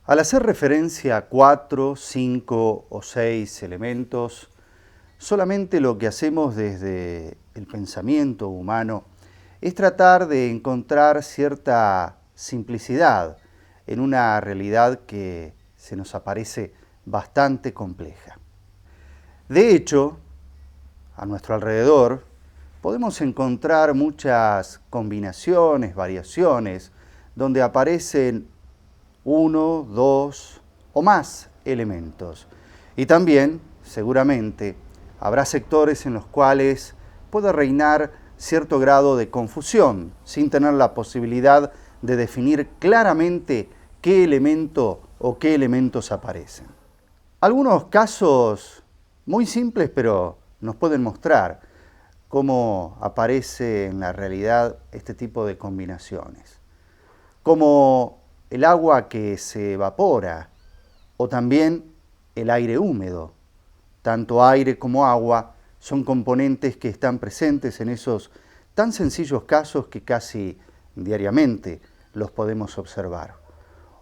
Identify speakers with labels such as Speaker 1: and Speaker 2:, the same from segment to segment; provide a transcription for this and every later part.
Speaker 1: Al hacer referencia a 4, 5 o 6 elementos, solamente lo que hacemos desde el pensamiento humano es tratar de encontrar cierta simplicidad en una realidad que se nos aparece bastante compleja. De hecho, a nuestro alrededor podemos encontrar muchas combinaciones, variaciones, donde aparecen 1, 2 o más elementos. Y también, seguramente, habrá sectores en los cuales puede reinar cierto grado de confusión, sin tener la posibilidad de definir claramente qué elemento o qué elementos aparecen. Algunos casos muy simples, pero nos pueden mostrar cómo aparece en la realidad este tipo de combinaciones. Como el agua que se evapora o también el aire húmedo. Tanto aire como agua son componentes que están presentes en esos tan sencillos casos que casi diariamente los podemos observar.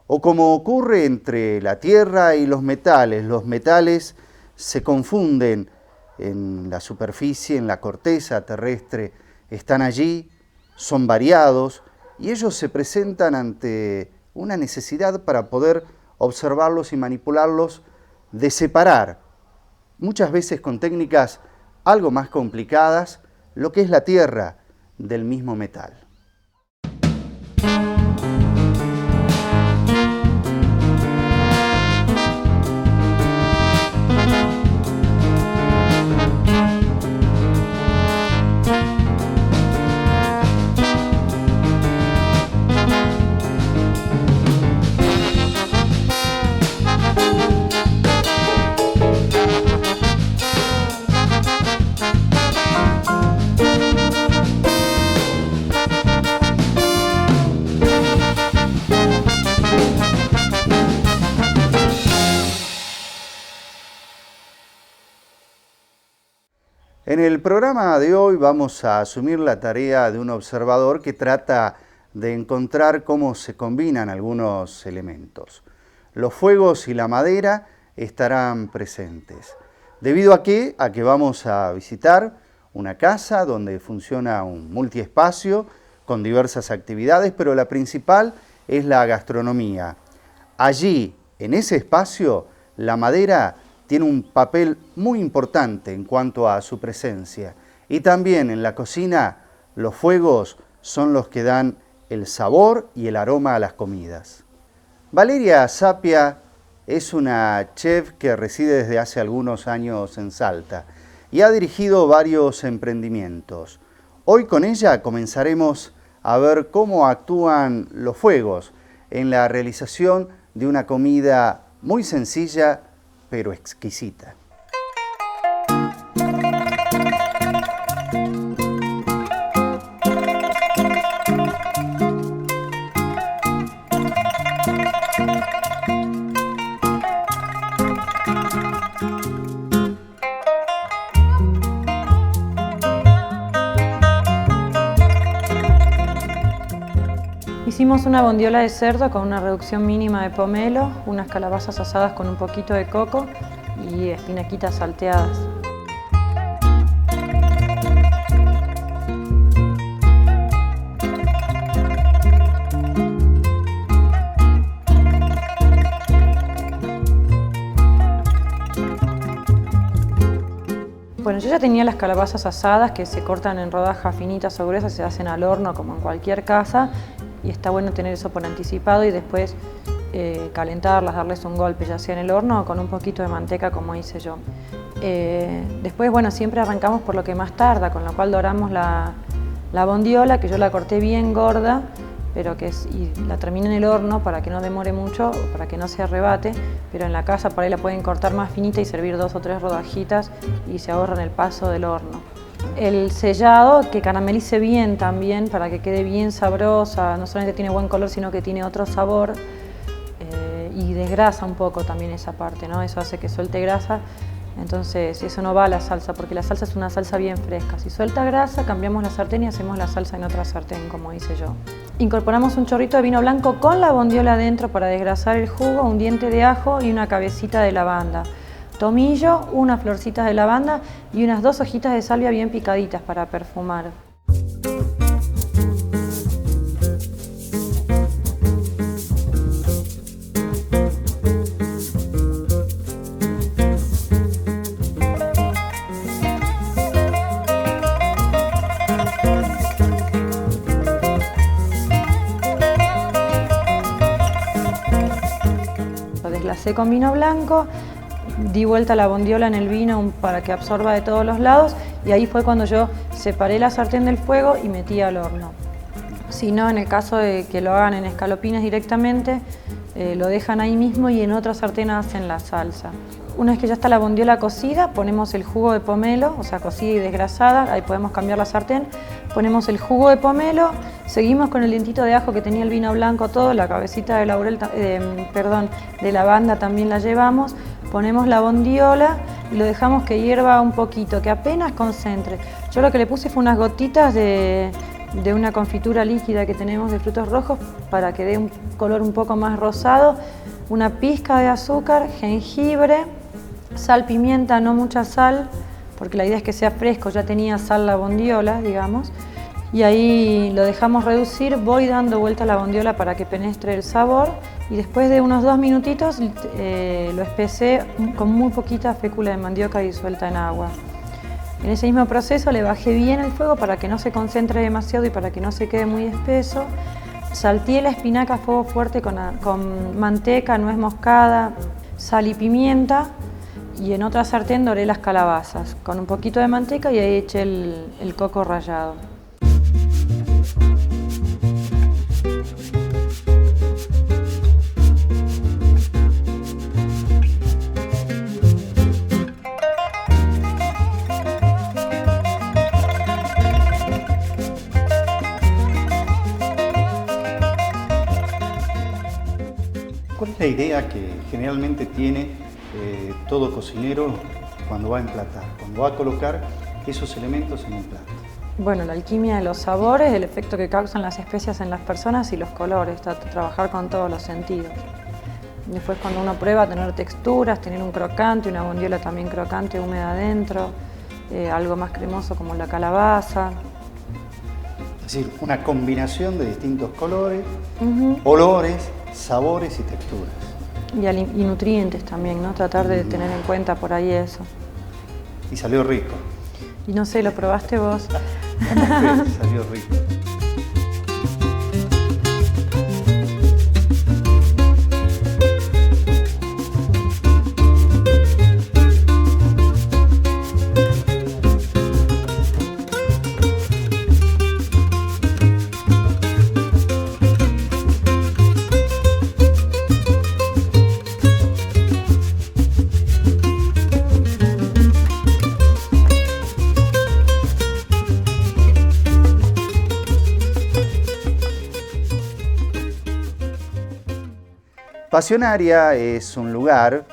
Speaker 1: O como ocurre entre la tierra y los metales se confunden en la superficie, en la corteza terrestre, están allí, son variados y ellos se presentan ante una necesidad para poder observarlos y manipularlos, de separar, muchas veces con técnicas algo más complicadas, lo que es la tierra del mismo metal. En el programa de hoy vamos a asumir la tarea de un observador que trata de encontrar cómo se combinan algunos elementos. Los fuegos y la madera estarán presentes. ¿Debido a qué? A que vamos a visitar una casa donde funciona un multiespacio con diversas actividades, pero la principal es la gastronomía. Allí, en ese espacio, la madera tiene un papel muy importante en cuanto a su presencia. Y también en la cocina, los fuegos son los que dan el sabor y el aroma a las comidas. Valeria Sapia es una chef que reside desde hace algunos años en Salta y ha dirigido varios emprendimientos. Hoy con ella comenzaremos a ver cómo actúan los fuegos en la realización de una comida muy sencilla pero exquisita.
Speaker 2: Hicimos una bondiola de cerdo con una reducción mínima de pomelo, unas calabazas asadas con un poquito de coco y espinaquitas salteadas. Bueno, yo ya tenía las calabazas asadas que se cortan en rodajas finitas o gruesas, se hacen al horno como en cualquier casa. Y está bueno tener eso por anticipado y después calentarlas, darles un golpe, ya sea en el horno o con un poquito de manteca como hice yo. Después, bueno, siempre arrancamos por lo que más tarda, con lo cual doramos la bondiola, que yo la corté bien gorda, pero y la terminé en el horno para que no demore mucho, para que no se arrebate, pero en la casa por ahí la pueden cortar más finita y servir 2 o 3 rodajitas y se ahorran el paso del horno. El sellado, que caramelice bien también para que quede bien sabrosa, no solamente tiene buen color sino que tiene otro sabor y desgrasa un poco también esa parte, ¿no? Eso hace que suelte grasa, entonces eso no va a la salsa porque la salsa es una salsa bien fresca. Si suelta grasa cambiamos la sartén y hacemos la salsa en otra sartén como hice yo. Incorporamos un chorrito de vino blanco con la bondiola adentro para desgrasar el jugo, un diente de ajo y una cabecita de lavanda. Tomillo, unas florcitas de lavanda y unas 2 hojitas de salvia bien picaditas para perfumar. Lo desglacé con vino blanco. Di vuelta la bondiola en el vino para que absorba de todos los lados y ahí fue cuando yo separé la sartén del fuego y metí al horno. Si no, en el caso de que lo hagan en escalopines directamente, lo dejan ahí mismo y en otra sartén hacen la salsa. Una vez que ya está la bondiola cocida, ponemos el jugo de pomelo, o sea, cocida y desgrasada, ahí podemos cambiar la sartén. Ponemos el jugo de pomelo, seguimos con el dientito de ajo que tenía el vino blanco todo, la cabecita de laurel, de lavanda también la llevamos. Ponemos la bondiola y lo dejamos que hierva un poquito, que apenas concentre. Yo lo que le puse fue unas gotitas de una confitura líquida que tenemos de frutos rojos para que dé un color un poco más rosado, una pizca de azúcar, jengibre, sal, pimienta, no mucha sal, porque la idea es que sea fresco, ya tenía sal la bondiola, digamos, y ahí lo dejamos reducir, voy dando vuelta a la bondiola para que penetre el sabor y después de unos 2 minutitos lo espesé con muy poquita fécula de mandioca disuelta en agua. En ese mismo proceso le bajé bien el fuego para que no se concentre demasiado y para que no se quede muy espeso. Salteé la espinaca a fuego fuerte con manteca, nuez moscada, sal y pimienta y en otra sartén doré las calabazas con un poquito de manteca y ahí eché el coco rallado.
Speaker 1: ¿Cuál es la idea que generalmente tiene todo cocinero cuando va a emplatar, cuando va a colocar esos elementos en un plato?
Speaker 2: Bueno, la alquimia de los sabores, el efecto que causan las especias en las personas y los colores, trabajar con todos los sentidos. Después cuando uno prueba tener texturas, tener un crocante, una bondiola también crocante, húmeda adentro, algo más cremoso como la calabaza.
Speaker 1: Es decir, una combinación de distintos colores, olores, sabores y texturas.
Speaker 2: Y nutrientes también, ¿no? Tratar de tener en cuenta por ahí eso.
Speaker 1: Y salió rico.
Speaker 2: Y no sé, ¿lo probaste vos?
Speaker 1: Salió rico. Pasionaria es un lugar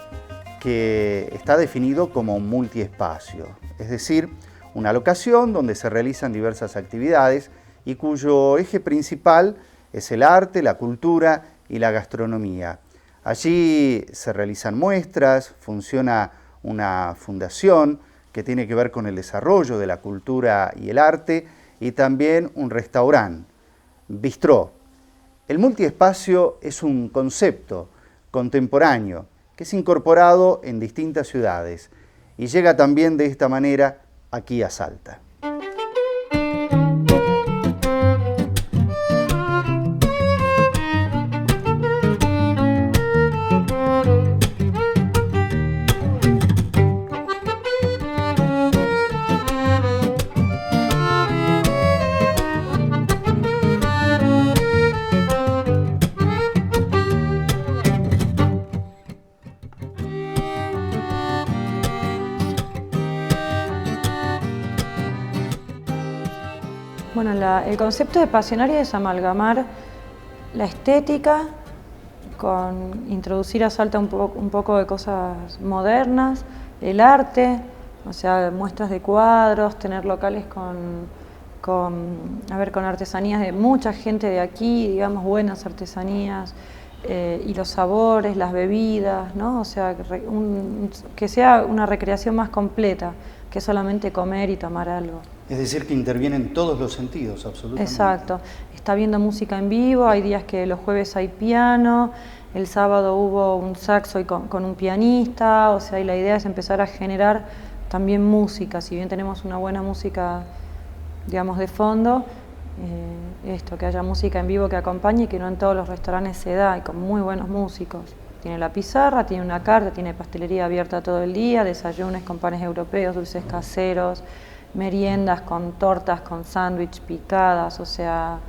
Speaker 1: que está definido como un multiespacio, es decir, una locación donde se realizan diversas actividades y cuyo eje principal es el arte, la cultura y la gastronomía. Allí se realizan muestras, funciona una fundación que tiene que ver con el desarrollo de la cultura y el arte y también un restaurante, bistró. El multiespacio es un concepto contemporáneo que es incorporado en distintas ciudades y llega también de esta manera aquí a Salta.
Speaker 2: Bueno, el concepto de Pasionaria es amalgamar la estética con introducir a Salta un poco de cosas modernas, el arte, o sea, muestras de cuadros, tener locales con artesanías de mucha gente de aquí, digamos, buenas artesanías, y los sabores, las bebidas, ¿no? O sea, que sea una recreación más completa que solamente comer y tomar algo.
Speaker 1: Es decir, que intervienen todos los sentidos, absolutamente.
Speaker 2: Exacto. Está viendo música en vivo, hay días que los jueves hay piano, el sábado hubo un saxo y con un pianista, o sea, y la idea es empezar a generar también música, si bien tenemos una buena música, digamos, de fondo, que haya música en vivo que acompañe y que no en todos los restaurantes se da, y con muy buenos músicos. Tiene la pizarra, tiene una carta, tiene pastelería abierta todo el día, desayunos con panes europeos, dulces caseros, meriendas con tortas, con sándwich, picadas, o sea,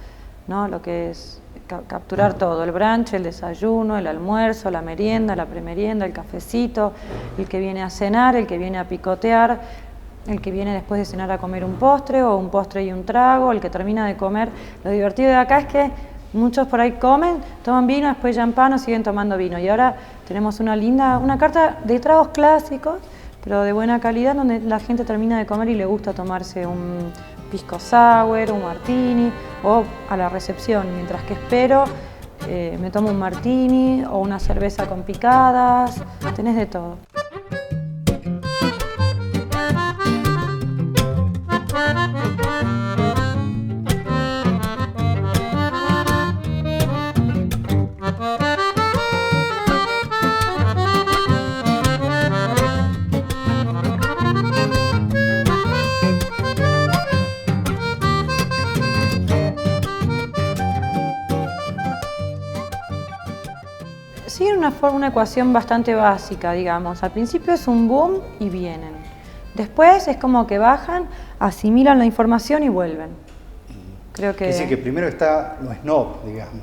Speaker 2: ¿no? Lo que es capturar todo, el brunch, el desayuno, el almuerzo, la merienda, la premerienda, el cafecito, el que viene a cenar, el que viene a picotear, el que viene después de cenar a comer un postre o un postre y un trago, el que termina de comer. Lo divertido de acá es que muchos por ahí comen, toman vino, después champán o siguen tomando vino. Y ahora tenemos una carta de tragos clásicos, pero de buena calidad, donde la gente termina de comer y le gusta tomarse un pisco sour, un martini, o a la recepción, mientras que espero, me tomo un martini o una cerveza con picadas, tenés de todo. Siguen una ecuación bastante básica, digamos. Al principio es un boom y vienen. Después es como que bajan, asimilan la información y vuelven. Creo que...
Speaker 1: Dice que primero está lo snob, digamos.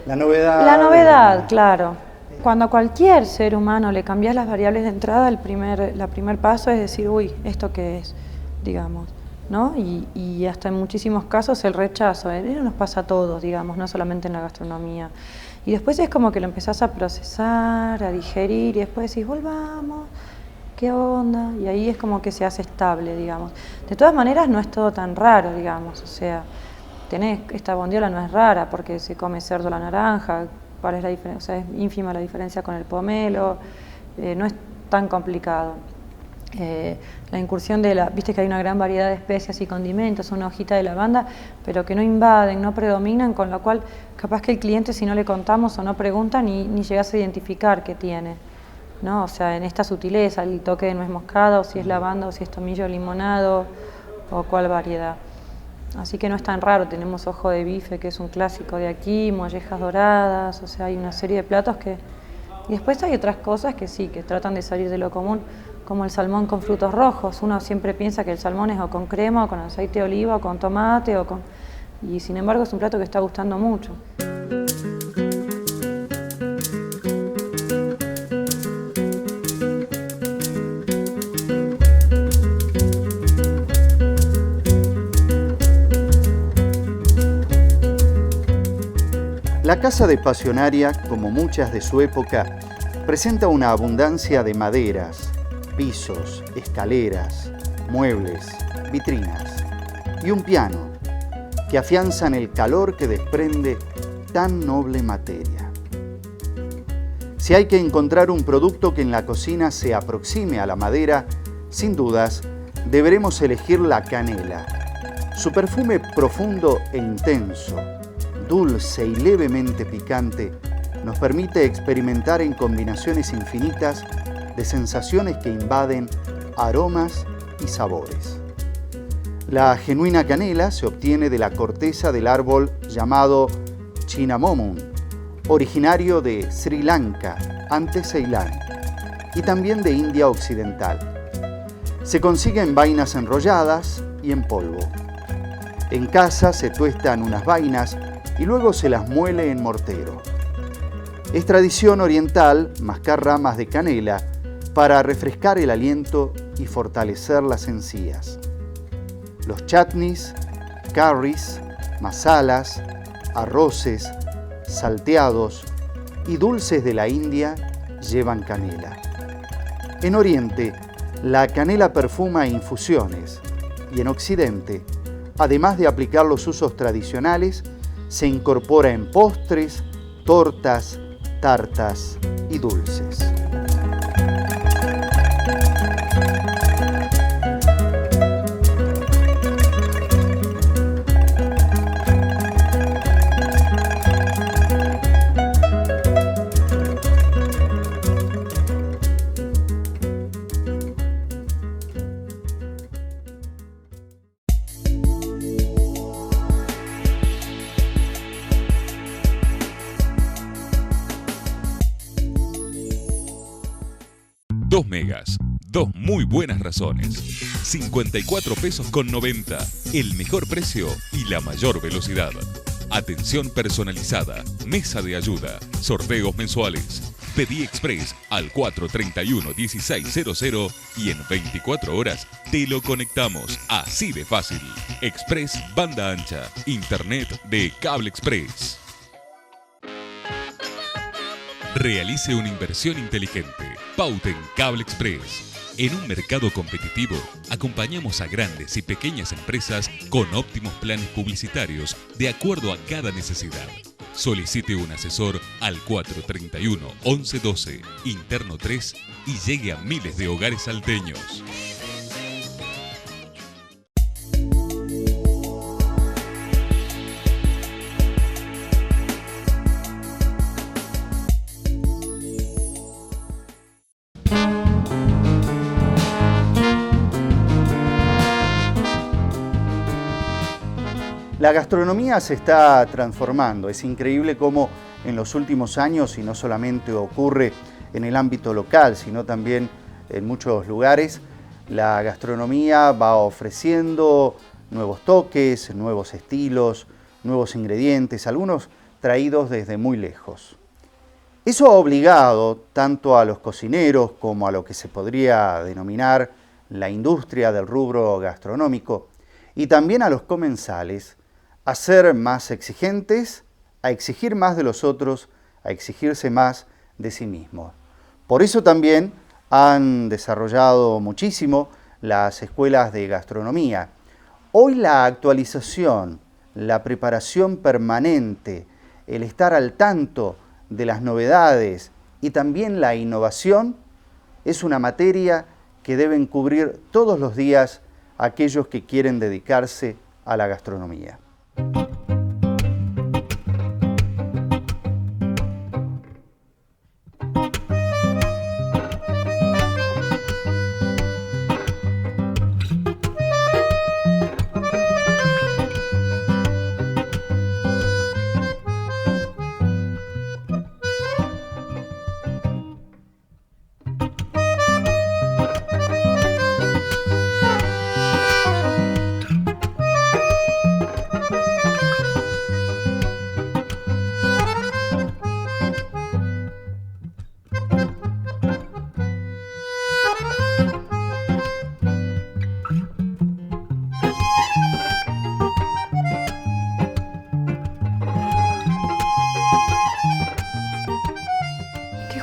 Speaker 1: La novedad.
Speaker 2: La novedad, claro. Cuando a cualquier ser humano le cambias las variables de entrada, el primer paso es decir, uy, ¿esto qué es? Digamos, ¿no? Y hasta en muchísimos casos el rechazo. Eso nos pasa a todos, digamos, no solamente en la gastronomía. Y después es como que lo empezás a procesar, a digerir, y después decís, volvamos, ¿qué onda? Y ahí es como que se hace estable, digamos. De todas maneras no es todo tan raro, digamos, o sea, esta bondiola no es rara porque se come cerdo a la naranja, ¿cuál es la diferencia? O sea, es ínfima la diferencia con el pomelo, no es tan complicado. La incursión viste que hay una gran variedad de especias y condimentos, una hojita de lavanda, pero que no invaden, no predominan, con lo cual capaz que el cliente, si no le contamos o no pregunta, ni llegas a identificar qué tiene, ¿no? O sea, en esta sutileza, el toque de nuez moscada, o si es lavanda, o si es tomillo limonado, o cuál variedad. Así que no es tan raro, tenemos ojo de bife, que es un clásico de aquí, mollejas doradas, o sea, hay una serie de platos que... Y después hay otras cosas que sí, que tratan de salir de lo común, como el salmón con frutos rojos. Uno siempre piensa que el salmón es o con crema, o con aceite de oliva, o con tomate, y sin embargo es un plato que está gustando mucho.
Speaker 1: La casa de Pasionaria, como muchas de su época, presenta una abundancia de maderas, pisos, escaleras, muebles, vitrinas y un piano que afianzan el calor que desprende tan noble materia. Si hay que encontrar un producto que en la cocina se aproxime a la madera, sin dudas deberemos elegir la canela. Su perfume profundo e intenso, dulce y levemente picante, nos permite experimentar en combinaciones infinitas de sensaciones que invaden aromas y sabores. La genuina canela se obtiene de la corteza del árbol llamado Cinnamomum, originario de Sri Lanka, antes Ceilán, y también de India Occidental. Se consigue en vainas enrolladas y en polvo. En casa se tuestan unas vainas y luego se las muele en mortero. Es tradición oriental mascar ramas de canela para refrescar el aliento y fortalecer las encías. Los chutneys, curries, masalas, arroces, salteados y dulces de la India llevan canela. En Oriente, la canela perfuma infusiones y en Occidente, además de aplicar los usos tradicionales, se incorpora en postres, tortas, tartas y dulces.
Speaker 3: Dos megas, dos muy buenas razones. 54 pesos con 90, el mejor precio y la mayor velocidad. Atención personalizada, mesa de ayuda, sorteos mensuales. Pedí Express al 431-1600 y en 24 horas te lo conectamos. Así de fácil. Express banda ancha, internet de Cable Express. Realice una inversión inteligente. Pauten Cable Express. En un mercado competitivo, acompañamos a grandes y pequeñas empresas con óptimos planes publicitarios de acuerdo a cada necesidad. Solicite un asesor al 431-1112, interno 3 y llegue a miles de hogares salteños.
Speaker 1: La gastronomía se está transformando. Es increíble cómo en los últimos años, y no solamente ocurre en el ámbito local, sino también en muchos lugares, la gastronomía va ofreciendo nuevos toques, nuevos estilos, nuevos ingredientes, algunos traídos desde muy lejos. Eso ha obligado tanto a los cocineros como a lo que se podría denominar la industria del rubro gastronómico y también a los comensales a ser más exigentes, a exigir más de los otros, a exigirse más de sí mismos. Por eso también han desarrollado muchísimo las escuelas de gastronomía. Hoy la actualización, la preparación permanente, el estar al tanto de las novedades y también la innovación es una materia que deben cubrir todos los días aquellos que quieren dedicarse a la gastronomía.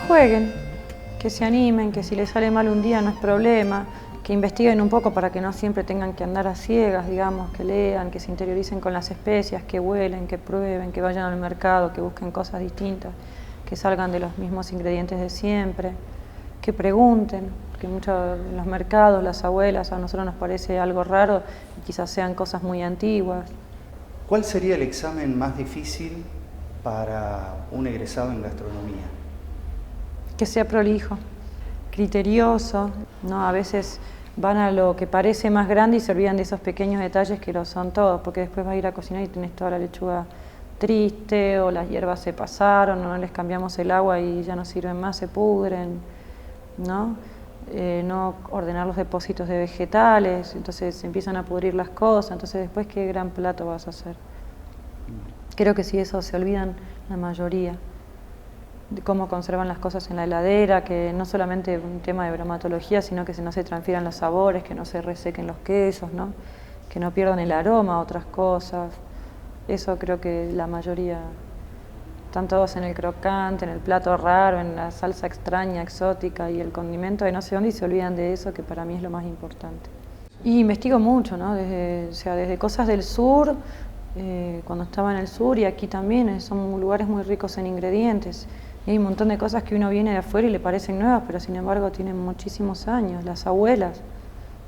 Speaker 2: Jueguen, que se animen, que si les sale mal un día no es problema, que investiguen un poco para que no siempre tengan que andar a ciegas, digamos, que lean, que se interioricen con las especias, que huelen, que prueben, que vayan al mercado, que busquen cosas distintas, que salgan de los mismos ingredientes de siempre, que pregunten, que muchos en los mercados, las abuelas, a nosotros nos parece algo raro y quizás sean cosas muy antiguas.
Speaker 1: ¿Cuál sería el examen más difícil para un egresado en gastronomía?
Speaker 2: Que sea prolijo, criterioso, ¿no? A veces van a lo que parece más grande y se olvidan de esos pequeños detalles que lo son todos, porque después vas a ir a cocinar y tenés toda la lechuga triste, o las hierbas se pasaron, o no les cambiamos el agua y ya no sirven más, se pudren, ¿no? No ordenar los depósitos de vegetales, entonces se empiezan a pudrir las cosas, entonces después qué gran plato vas a hacer. Creo que sí, eso se olvidan la mayoría, de cómo conservan las cosas en la heladera, que no solamente un tema de bromatología, sino que no se transfieran los sabores, que no se resequen los quesos, ¿no? Que no pierdan el aroma a otras cosas. Eso creo que la mayoría están todos en el crocante, en el plato raro, en la salsa extraña, exótica y el condimento de no sé dónde, y se olvidan de eso, que para mí es lo más importante. Y investigo mucho, ¿no? Desde cosas del sur, cuando estaba en el sur y aquí también, son lugares muy ricos en ingredientes. Y hay un montón de cosas que uno viene de afuera y le parecen nuevas, pero sin embargo tienen muchísimos años. Las abuelas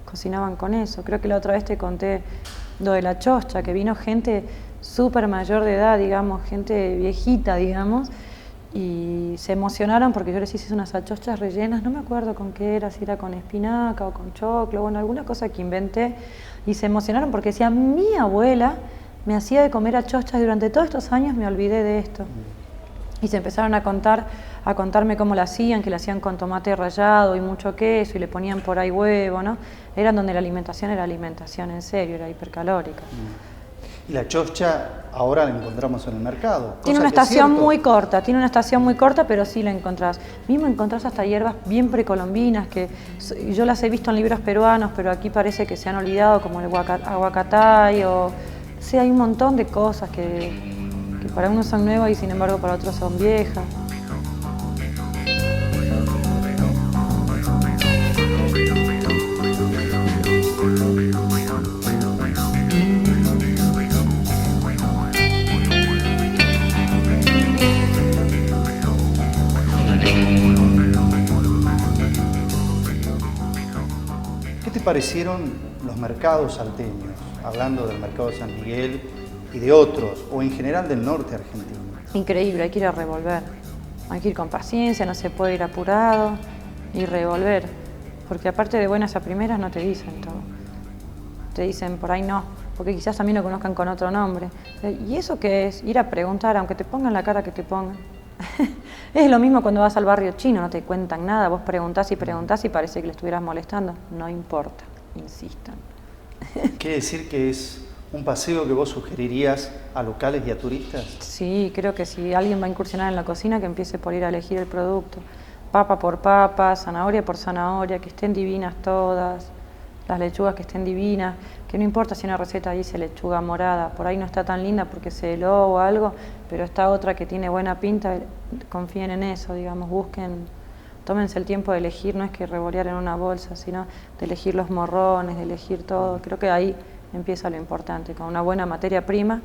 Speaker 2: cocinaban con eso. Creo que la otra vez te conté lo de la chocha, que vino gente súper mayor de edad, digamos, gente viejita, digamos, y se emocionaron porque yo les hice unas salchochas rellenas, no me acuerdo con qué era, si era con espinaca o con choclo, bueno, alguna cosa que inventé, y se emocionaron porque decían, mi abuela me hacía de comer achochas y durante todos estos años me olvidé de esto. Y se empezaron a contarme cómo la hacían, que la hacían con tomate rallado y mucho queso y le ponían por ahí huevo, ¿no? Eran donde la alimentación era alimentación en serio, era hipercalórica.
Speaker 1: Y la chocha ahora la encontramos en el mercado.
Speaker 2: Tiene una estación muy corta, pero sí la encontrás. Mismo encontrás hasta hierbas bien precolombinas, que yo las he visto en libros peruanos, pero aquí parece que se han olvidado, como el aguacatay, o sí, hay un montón de cosas que para unos son nuevas y sin embargo para otros son viejas.
Speaker 1: ¿Qué te parecieron los mercados salteños? Hablando del mercado de San Miguel y de otros, o en general del norte argentino.
Speaker 2: Increíble, hay que ir a revolver. Hay que ir con paciencia, no se puede ir apurado y revolver. Porque aparte de buenas a primeras no te dicen todo. Te dicen por ahí no, porque quizás también lo conozcan con otro nombre. ¿Y eso qué es? Ir a preguntar, aunque te pongan la cara que te pongan. Es lo mismo cuando vas al barrio chino, no te cuentan nada, vos preguntás y parece que le estuvieras molestando. No importa, insistan.
Speaker 1: ¿Quiere decir que es un paseo que vos sugerirías a locales y a turistas?
Speaker 2: Sí, creo que si alguien va a incursionar en la cocina, que empiece por ir a elegir el producto. Papa por papa, zanahoria por zanahoria, que estén divinas todas, las lechugas que estén divinas, que no importa si una receta dice lechuga morada, por ahí no está tan linda porque se heló o algo, pero esta otra que tiene buena pinta, confíen en eso, digamos, busquen, tómense el tiempo de elegir, no es que revolear en una bolsa, sino de elegir los morrones, de elegir todo. Creo que ahí empieza lo importante, con una buena materia prima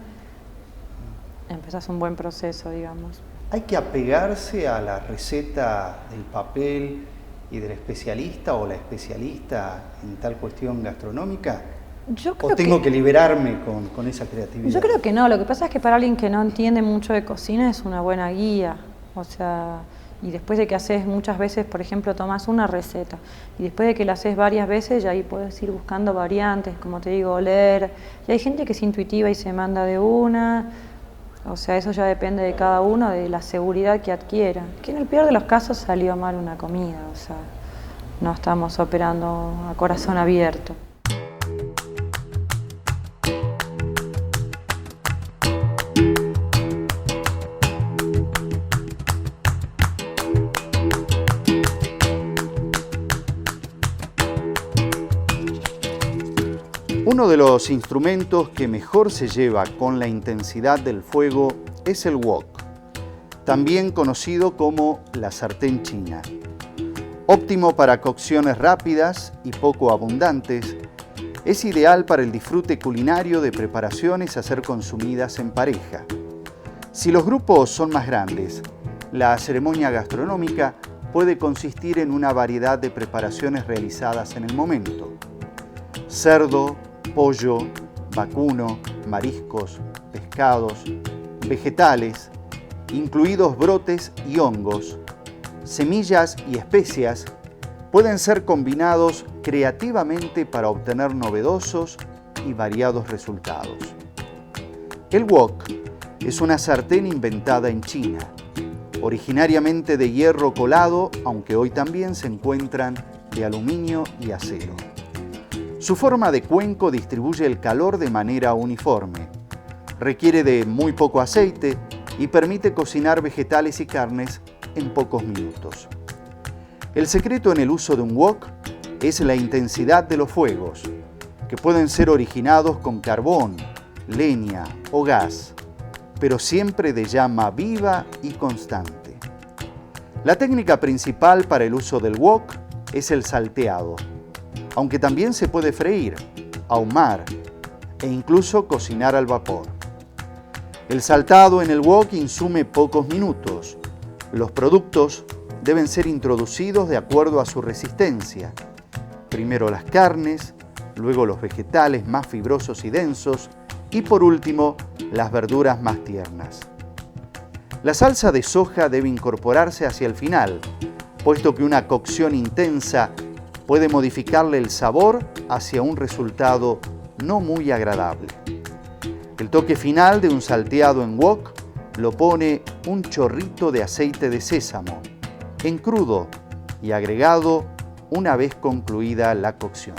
Speaker 2: empezás un buen proceso, digamos.
Speaker 1: ¿Hay que apegarse a la receta del papel y del especialista o la especialista en tal cuestión gastronómica? ¿O tengo que liberarme con esa creatividad?
Speaker 2: Yo creo que no, lo que pasa es que para alguien que no entiende mucho de cocina es una buena guía, o sea, y después de que haces muchas veces, por ejemplo, tomás una receta, y después de que la haces varias veces, ya ahí puedes ir buscando variantes, como te digo, oler, y hay gente que es intuitiva y se manda de una, o sea, eso ya depende de cada uno, de la seguridad que adquiera, que en el peor de los casos salió mal una comida, o sea, no estamos operando a corazón abierto.
Speaker 1: Uno de los instrumentos que mejor se lleva con la intensidad del fuego es el wok, también conocido como la sartén china. Óptimo para cocciones rápidas y poco abundantes, es ideal para el disfrute culinario de preparaciones a ser consumidas en pareja. Si los grupos son más grandes, la ceremonia gastronómica puede consistir en una variedad de preparaciones realizadas en el momento. Cerdo, pollo, vacuno, mariscos, pescados, vegetales, incluidos brotes y hongos, semillas y especias, pueden ser combinados creativamente para obtener novedosos y variados resultados. El wok es una sartén inventada en China, originariamente de hierro colado, aunque hoy también se encuentran de aluminio y acero. Su forma de cuenco distribuye el calor de manera uniforme, requiere de muy poco aceite y permite cocinar vegetales y carnes en pocos minutos. El secreto en el uso de un wok es la intensidad de los fuegos, que pueden ser originados con carbón, leña o gas, pero siempre de llama viva y constante. La técnica principal para el uso del wok es el salteado. aunque también se puede freír, ahumar e incluso cocinar al vapor. El saltado en el wok insume pocos minutos. Los productos deben ser introducidos de acuerdo a su resistencia. Primero las carnes, luego los vegetales más fibrosos y densos y por último las verduras más tiernas. La salsa de soja debe incorporarse hacia el final, puesto que una cocción intensa puede modificarle el sabor hacia un resultado no muy agradable. El toque final de un salteado en wok lo pone un chorrito de aceite de sésamo, en crudo y agregado una vez concluida la cocción.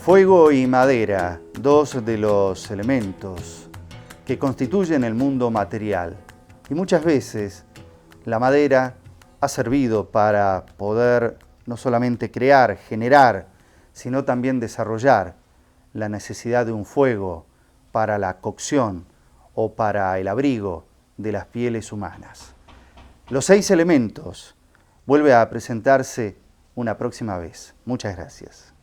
Speaker 1: Fuego y madera, dos de los elementos que constituyen el mundo material. Y muchas veces la madera ha servido para poder no solamente crear, generar, sino también desarrollar la necesidad de un fuego para la cocción o para el abrigo de las pieles humanas. Los 6 elementos vuelve a presentarse una próxima vez. Muchas gracias.